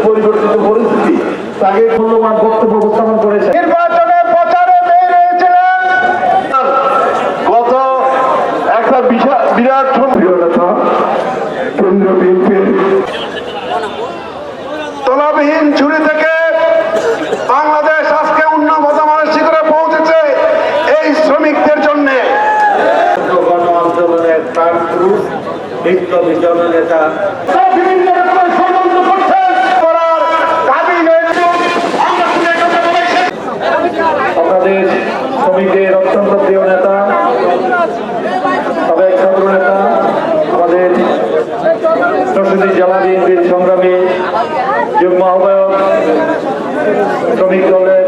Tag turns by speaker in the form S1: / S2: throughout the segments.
S1: পরিবর্তিত পরিস্থিতি তাকে মূল্যবান বক্তব্য উপস্থাপন করেছে।
S2: নির্বাচনের প্রচারে বের হয়েছিলেন
S1: গত একটা বিরাট নেতা কেন্দ্র বিএনপির
S2: তলাবিহীন ঝুড়ি থেকে বাংলাদেশ আজকে উন্নত মানের শিখরে পৌঁছেছে এই শ্রমিকদের জন্য।
S1: গণ আন্দোলনের প্রাণ পুরুষ বিপ্লবী জননেতা আপনাদের শ্রমিকের অত্যন্ত প্রিয় নেতা, সাবেক ছাত্র নেতা, আমাদের যশোর জেলা বিএনপির সংগ্রামী যুগ্ম আহ্বায়ক, শ্রমিক দলের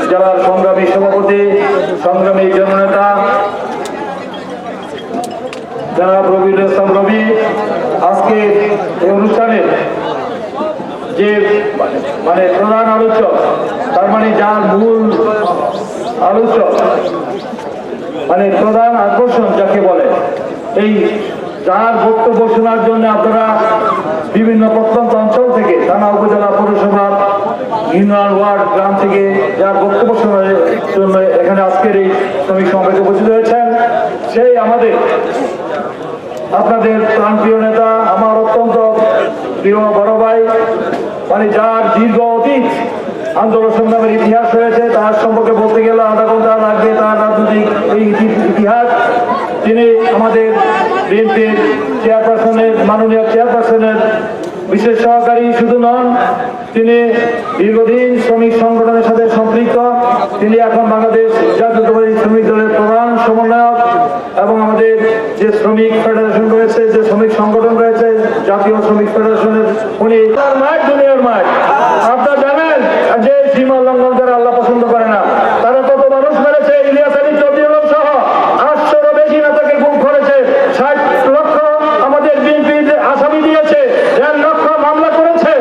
S1: জেলার সংগ্রামী সভাপতি, সংগ্রামী জননেতা জনাব রবিউল ইসলাম রবি আজকে এই অনুষ্ঠানে যে মানে প্রধান আলোচক, তার মানে যার মূল আলোচক মানে প্রধান আকর্ষণ যাকে বলে, এই যার বক্তব্য শোনার জন্য আপনারা বিভিন্ন প্রত্যন্ত অঞ্চল থেকে থানা, উপজেলা, পৌরসভা, ইউনিয়ন, ওয়ার্ড, গ্রাম থেকে যার বক্তব্য শোনার জন্য এখানে আজকের এই শ্রমিক সমাবেশে উপস্থিত হয়েছেন, সেই আমাদের আপনাদের প্রাণপ্রিয় নেতা, আমার অত্যন্ত প্রিয় বড় ভাই, মানে যার দীর্ঘ অতীত আন্দোলন সংগ্রামের ইতিহাস রয়েছে, তার সম্পর্কে বলতে গেলে আধা ঘন্টা লাগবে। তার রাজনৈতিক এই ইতিহাস, তিনি আমাদের বিএনপির চেয়ারপারসনের, মাননীয় চেয়ারপারসনের বিশেষ সহকারী শুধু নন, তিনি দীর্ঘদিন শ্রমিক সংগঠনের সাথে সম্পৃক্ত। তিনি এখন বাংলাদেশ জাতীয়তাবাদী শ্রমিক দলের প্রধান সমন্বয়ক এবং আমাদের যে শ্রমিক ফেডারেশন রয়েছে, যে শ্রমিক সংগঠন রয়েছে, জাতীয় শ্রমিক ফেডারেশনের উনি মাঠ, দুনিয়ার মাঠ। আপনারা জানেন যে সীমা লঙ্ঘন করে আল্লাহ পছন্দ করে না। তারা কত মানুষ মেরেছে, ইলিয়াস আলী চৌধুরী সহ 800-ও বেশি নেতাকে গুম করেছে, 60 লক্ষ আমাদের বিএনপির আসামি দিয়েছে, 1.5 লক্ষ মামলা করেছে,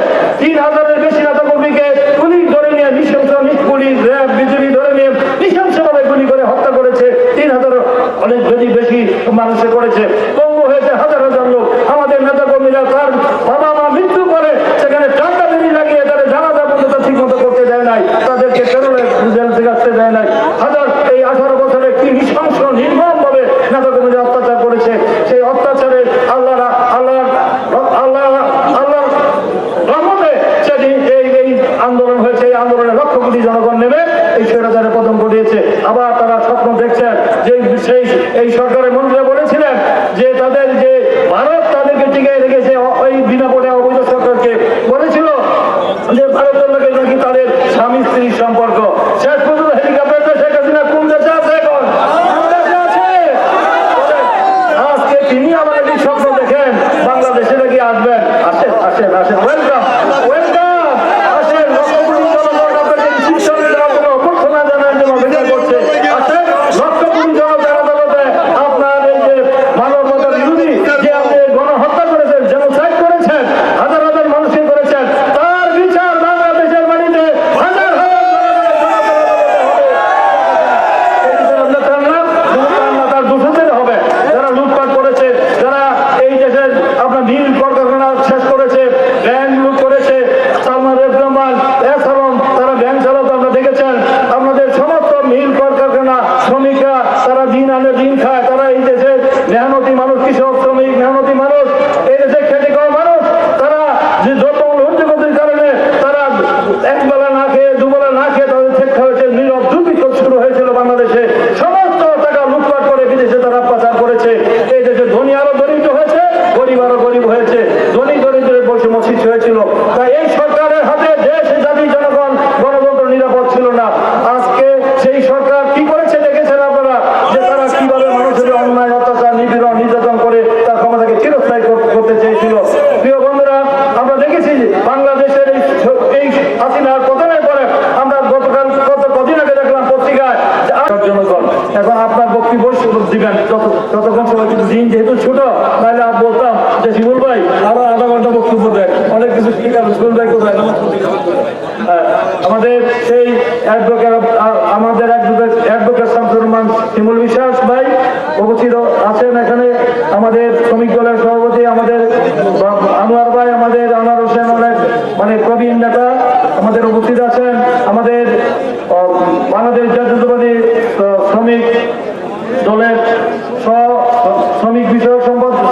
S1: 3000-এর বেশি নেতা কর্মীকে পুলিশ ধরে নিয়ে নৃশংস, পুলিশ, র্যাব, বিজেপি ধরে নিয়ে নৃশংসভাবে গুলি করে হত্যা করেছে। 3000 অনেক বেশি মানুষে করেছে, পঙ্গু হয়েছে হাজার হাজার লোক। আমাদের নেতা কর্মীরা তার বাবা মা মৃত্যু করে সেখানে ঠান্ডা বেরি লাগিয়ে তাদের জানাজা পর্যন্ত ঠিক মতো করতে দেয় নাই, তাদেরকে জেল থেকে আসতে দেয় নাই। হাজার এই 18 বছরে কি নৃশংস নির্মম ভাবে নেতা কর্মীরা অত্যাচার করেছে। সেই অত্যাচারে আল্লাহ রহমতে সেদিন এই আন্দোলন হয়েছে। এই আন্দোলনে লক্ষ কোটি জনগণ নেমে এই স্বৈরাচারের পতন ঘটিয়েছে। আবার তারা স্বপ্ন দেখছেন যে এই সরকারের মন্ত্রীরা বলেছিলেন যে তাদের যে ভারত তাদেরকে টিকিয়ে রেখেছে, ওই বিনা পড়ে অবৈধ সরকারকে বলেছিল যে ভারতের লোকের নাকি তাদের স্বামী স্ত্রীর সম্পর্ক। শেষ পর্যন্ত হেলিকপ্টার শেখ হাসিনা কোন দেশে আছে? এখন আজকে তিনি আমাদের এই স্বপ্ন দেখেন বাংলাদেশে নাকি আসবেন। আসেন আসেন আসেন, ওয়েলকাম ওয়েলকাম, আসেন। লক্ষ কোটি জনগণ আপনাদের শিক্ষণের কোনো অভ্যর্থনা জানার জন্য অপেক্ষা করছে। আসেন, লক্ষ কোটি জনগণ আদালতে আপনার এই যে মানবতা বিরোধী যে আপনি গণহত্যা করেছেন, জেনোসাইড করেছেন, হাজার হাজার মানুষকে করেছেন, তার বিচার বাংলাদেশের মাটিতে হাজার হাজার তার দোষীদের হবে, যারা লুটপাট করেছে, যারা এই দেশের আপনার নীল কলকারখানা শেষ করেছে, ব্যাংক লুট করেছে, সালমান রহমান এবং তারা ব্যাংক চালাতো। আপনারা দেখেছেন আপনাদের সমস্ত নীল কলকারখানা শ্রমিকরা তারা দিন আনে দিন খায়। তারা এই দেশের মেহনতি মানুষ, কৃষক শ্রমিক মেহনতি মানুষ, এই দেশে খেটে খাওয়া মানুষ, তারা যে যত উদ্যোগতির কারণে তারা একবেলা না খেয়ে দুবেলা না খেয়ে তাদের শিক্ষা হয়েছে। নীরব দুর্ভিক্ষ শুরু হয়েছিল বাংলাদেশে, সমস্ত টাকা লুটপাট করে বিদেশে তারা পাচার করেছে। এই দেশে ধনী আরো দরিদ্র হয়েছে, গরিব আরো গরিব হয়েছে, ধনী দরিদ্রের বৈষম্য সৃষ্টি হয়েছিল। তাই এই সরকারের হাতে দেশ, জাতি, জনগণ, গণতন্ত্র নিরাপদ ছিল না। আজকে সেই সরকার কি করেছে দেখেছেন আপনারা, যে তারা কিভাবে মানুষের অন্যায়, অত্যাচার, নিপীড়ন, নির্যাতন করে তার ক্ষমতাকে চিরস্থায়ী করতে চেয়েছিল। প্রিয় বন্ধুরা, আমরা দেখেছি বাংলাদেশের এই হাসিনার পতনের পরে আমরা গতকাল কদিন আগে দেখলাম পত্রিকায় জনগণ। এখন আপনার বক্তব্য দিবেন ততক্ষণ সময়, কিন্তু দিন যেহেতু ছোট, তাহলে বলতাম যে শিমুল ভাই আরো আধা ঘন্টা আনোয়ার ভাই, আমাদের আনোয়ার হোসেন অনেক মানে প্রবীণ নেতা আমাদের উপস্থিত আছেন। আমাদের বাংলাদেশ জাতীয়তাবাদী শ্রমিক দলের শ্রমিক বিষয়ক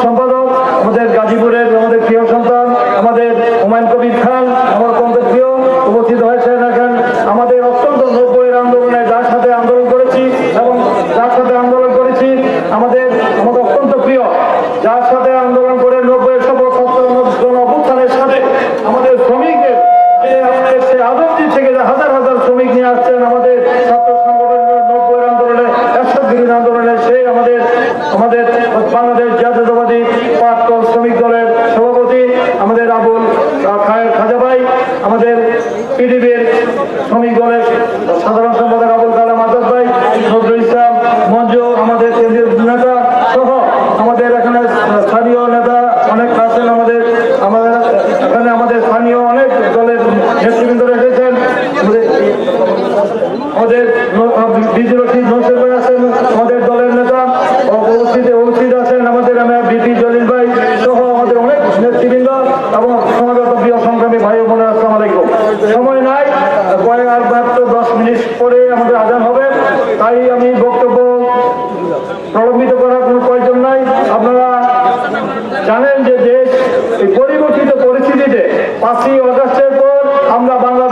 S1: সম্পাদক আমাদের গাজীপুরের আমাদের প্রিয় সন্তান আমাদের হুমায়ুন কবির খান, আমার অত্যন্ত প্রিয়, উপস্থিত হয়েছেন। এখন আমাদের অত্যন্ত 90-এর আন্দোলনে যার সাথে আন্দোলন করেছি এবং যার সাথে আন্দোলন করেছি আমাদের অত্যন্ত প্রিয়, যার সাথে আন্দোলন করে 90-এর সব অভ্যুত্থানের সাথে আমাদের শ্রমিকদের আমাদের সেই আদমজি থেকে হাজার হাজার শ্রমিক নিয়ে আসছেন আমাদের ছাত্র সংগঠনের 90-এর আন্দোলনে, এরশাদ বিরোধী আন্দোলনে, সেই আমাদের বাংলাদেশ জাতীয়তাবাদী প্রাক্তন শ্রমিক দলের সভাপতি আমাদের আবুল খাজা ভাই, আমাদের পিডিবির শ্রমিক দলের সাধারণ সম্পাদক আবুল কালাম আজাদ ভাই, নজরুল ইসলাম মঞ্জু, আমাদের কেন্দ্রীয় নেতা সহ আমাদের এখানে স্থানীয় নেতা অনেক আছেন। আমাদের এখানে আমাদের স্থানীয় অনেক দলের নেতৃবৃন্দ এসেছেন। আমাদের বিজু রশিদ নৌসের ভাই আছেন, আমাদের দলের নেতা উপস্থিত আছেন। আমাদের বিপি জলিল ভাই সহ আমাদের অনেক নেতৃবৃন্দ এবং সমাগত প্রিয় সংগ্রামী ভাই ও বোনেরা, আসসালামু আলাইকুম। সময় নাই, আর মাত্র 10 মিনিট পরে আমাদের আজান হবে, তাই আমি বক্তব্য প্রলম্বিত করার কোনো প্রয়োজন নাই। আপনারা জানেন যে দেশ এই পরিবর্তিত পরিস্থিতিতে 5ই আগস্টের পর আমরা বাংলা